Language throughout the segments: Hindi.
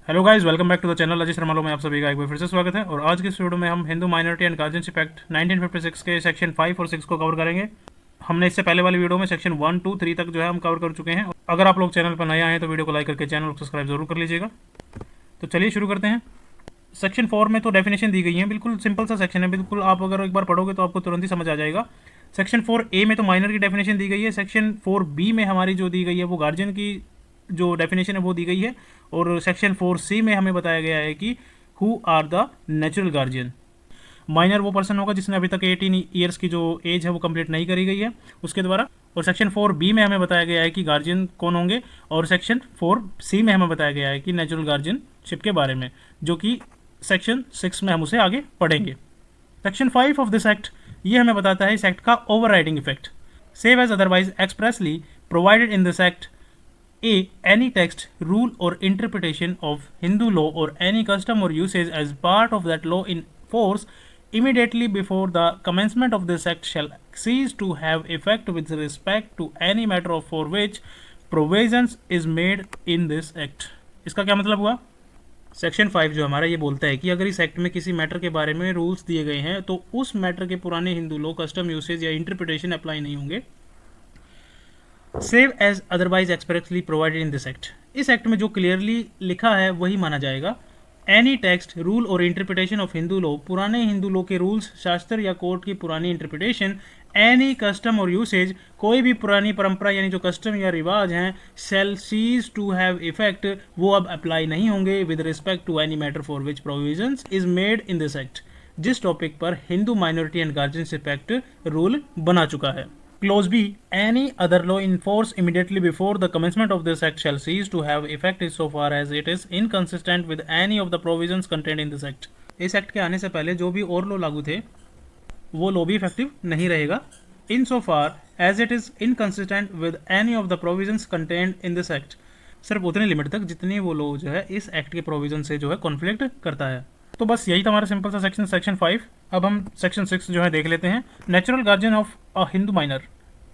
Hello guys, welcome back to the channel. Ajay Sharma में आप सभी का एक बार फिर से स्वागत है। और आज के इस वीडियो में हम Hindu minority and guardianship act 1956 के सेक्शन 5 और 6 को कवर करेंगे। हमने इससे पहले वाली वीडियो में सेक्शन 1, 2, 3 तक जो है हम कवर कर चुके हैं। अगर आप लोग चैनल पर नए आए हैं तो वीडियो को लाइक करके चैनल को सब्सक्राइब जरूर कर लीजिएगा। तो चलिए शुरू करते हैं। सेक्शन 4 में तो डेफिनेशन दी गई है, बिल्कुल सिंपल सा सेक्शन है, बिल्कुल आप अगर एक बार पढ़ोगे तो आपको तुरंत ही समझ आ जाएगा। सेक्शन 4A में तो माइनर की डेफिनेशन दी गई है। सेक्शन 4B में हमारी जो दी गई है वो गार्जियन की जो डेफिनेशन है वो दी गई है। और सेक्शन 4C में हमें बताया गया है कि who are the natural guardian. Minor वो पर्सन होगा जिसने अभी तक 18 ईयर्स की जो एज है वो कंप्लीट नहीं करी गई है उसके द्वारा। और सेक्शन 4B में हमें बताया गया है कि गार्जियन कौन होंगे। और सेक्शन 4C में हमें बताया गया है कि नेचुरल गार्जियनशिप के बारे में, जो कि सेक्शन 6 में हम उसे आगे पढ़ेंगे। सेक्शन 5 ऑफ दिस एक्ट ये हमें बताता है इस एक्ट का overriding effect. Save as otherwise expressly provided in this act A. Any text, rule or interpretation of Hindu law or any custom or usage as part of that law in force immediately before the commencement of this act shall cease to have effect with respect to any matter for which provisions is made in this act। इसका क्या मतलब हुआ? सेक्शन 5 जो हमारा ये बोलता है कि अगर इस एक्ट में किसी मैटर के बारे में रूल्स दिए गए हैं तो उस मैटर के पुराने हिंदू लॉ, कस्टम, यूसेज या इंटरप्रिटेशन अप्लाई नहीं होंगे। Save as otherwise expressly provided in this act, इस एक्ट में जो क्लियरली लिखा है वही माना जाएगा। एनी टेक्स्ट, रूल और इंटरप्रिटेशन ऑफ हिंदू लॉ, पुराने हिंदू लॉ के रूल्स, शास्त्र या कोर्ट की पुरानी इंटरप्रिटेशन, एनी कस्टम और यूसेज, कोई भी पुरानी परंपरा यानी जो कस्टम या रिवाज हैं, shall cease to have effect, वो अब अप्लाई नहीं होंगे with respect to any matter for which provisions is made in this act, जिस टॉपिक पर Hindu minority and guardianship act rule बना चुका है। Clause B. Any other law in force immediately before the commencement of this act shall cease to have effect so far as it is inconsistent with any of the provisions contained in this act। इस एक्ट के आने से पहले जो भी और लॉ लागू थे वो लॉ भी इफेक्टिव नहीं रहेगा in so far as it is inconsistent with any of the provisions contained in this act, सिर्फ उतने लिमिट तक जितनी वो लॉ जो है इस एक्ट के प्रोविजन से जो है कॉन्फ्लिक्ट करता है। तो बस यही था हमारा सिंपल सा सेक्शन 5। अब हम सेक्शन 6 जो है देख लेते हैं। Natural guardian of a Hindu minor,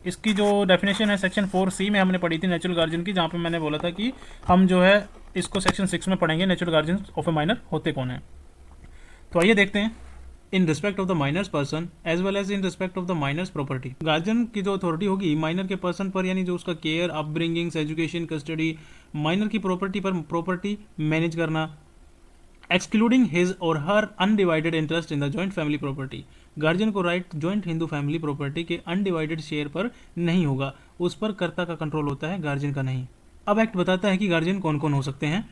इसकी जो डेफिनेशन है सेक्शन 4C में हमने पढ़ी थी नेचुरल गार्जियन की, जहाँ पे मैंने बोला था कि हम जो है इसको सेक्शन 6 में पढ़ेंगे natural guardian of a minor होते कौन है। तो आइए देखते हैं। In respect of the minor's person as well as in respect of the minor's property, guardian की जो अथॉरिटी होगी माइनर के पर्सन पर, यानी जो उसका care, upbringings, education, custody, minor की प्रॉपर्टी पर प्रॉपर्टी मैनेज करना, एक्सक्लूडिंग हिज और her undivided interest in the joint family property, guardian को right joint Hindu family property के अनडिवाइडेड शेयर पर नहीं होगा, उस पर कर्ता का कंट्रोल होता है, गार्जियन का नहीं। अब एक्ट बताता है कि गार्जियन कौन कौन हो सकते हैं।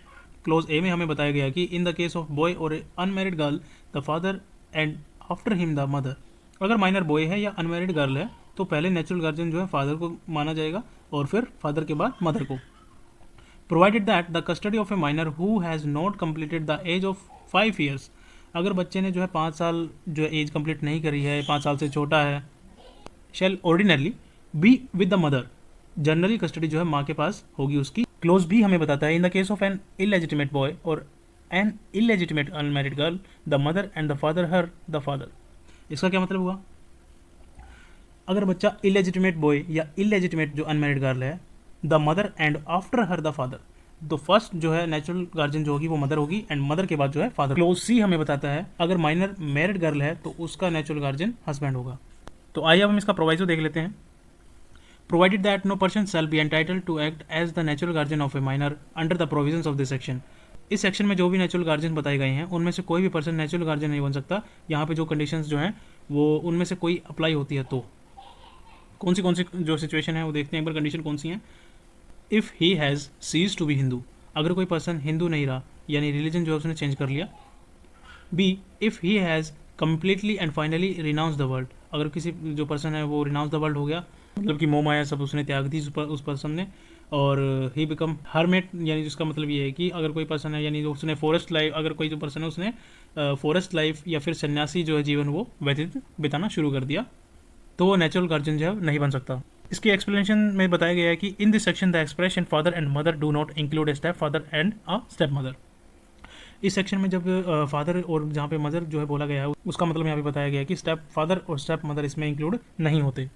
क्लोज ए में हमें बताया गया कि in the case of boy और unmarried girl the father and after him the mother, अगर माइनर बॉय है या अनमैरिड गर्ल है तो पहले नेचुरल गार्जियन जो है फादर को माना जाएगा और फिर फादर के बाद मदर को। Provided that the custody of a minor who has not completed the age of 5 years, अगर बच्चे ने जो है 5 साल जो एज कंप्लीट नहीं करी है, 5 साल से छोटा है, shall ordinarily be with the mother, generally custody जो है माँ के पास होगी उसकी। क्लोज भी हमें बताता है in the case of an illegitimate boy और an illegitimate unmarried girl the mother and the father her the father. इसका क्या मतलब हुआ? अगर बच्चा इलेजिटिमेट बॉय या इलेजिटिमेट जो अनमैरिड गर्ल है, the mother and after her the father, तो फर्स्ट जो है नेचुरल गार्जियन जो होगी वो मदर होगी एंड मदर के बाद जो है फादर। क्लोज सी हमें बताता है अगर माइनर मैरिड गर्ल है तो उसका नेचुरल गार्जियन हस्बैंड होगा। तो आइए अब हम इसका प्रोवाइजो देख लेते हैं। Provided that no person shall be entitled to act as the natural guardian of a minor under the provisions of this section, इस सेक्शन में जो भी नेचुरल गार्जियन बताए गए हैं उनमें से कोई भी पर्सन नेचुरल गार्जियन नहीं बन सकता। यहाँ पे जो कंडीशंस जो हैं वो उनमें से कोई अप्लाई होती है तो कौन सी जो सिचुएशन है वो देखते हैं एक बार, कंडीशन कौन सी है। If he has cease to be Hindu, अगर कोई पर्सन हिंदू नहीं रहा यानी रिलीजन जो है उसने चेंज कर लिया। B. If he has completely and finally renounce the world, अगर किसी जो पर्सन है वो रिनाउंस द वर्ल्ड हो गया, मतलब कि मोह माया सब उसने त्याग दी उस पर्सन ने, और ही बिकम हरमेट, यानी जिसका मतलब ये है कि अगर कोई पर्सन है यानी जो उसने फॉरेस्ट लाइफ, अगर कोई जो पर्सन है उसने फॉरेस्ट लाइफ या फिर सन्यासी जो है जीवन वो व्यतीत बिताना शुरू कर दिया, तो वो नेचुरल गार्जियन जो है नहीं बन सकता। इसकी एक्सप्लेनेशन में बताया गया है कि in this section the expression father and mother do not include a step father and a step mother, इस सेक्शन में जब फादर और जहाँ पे मदर जो है बोला गया है उसका मतलब यहाँ पे बताया गया है कि स्टेप फादर और स्टेप मदर इसमें इंक्लूड नहीं होते।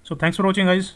So thanks for watching guys.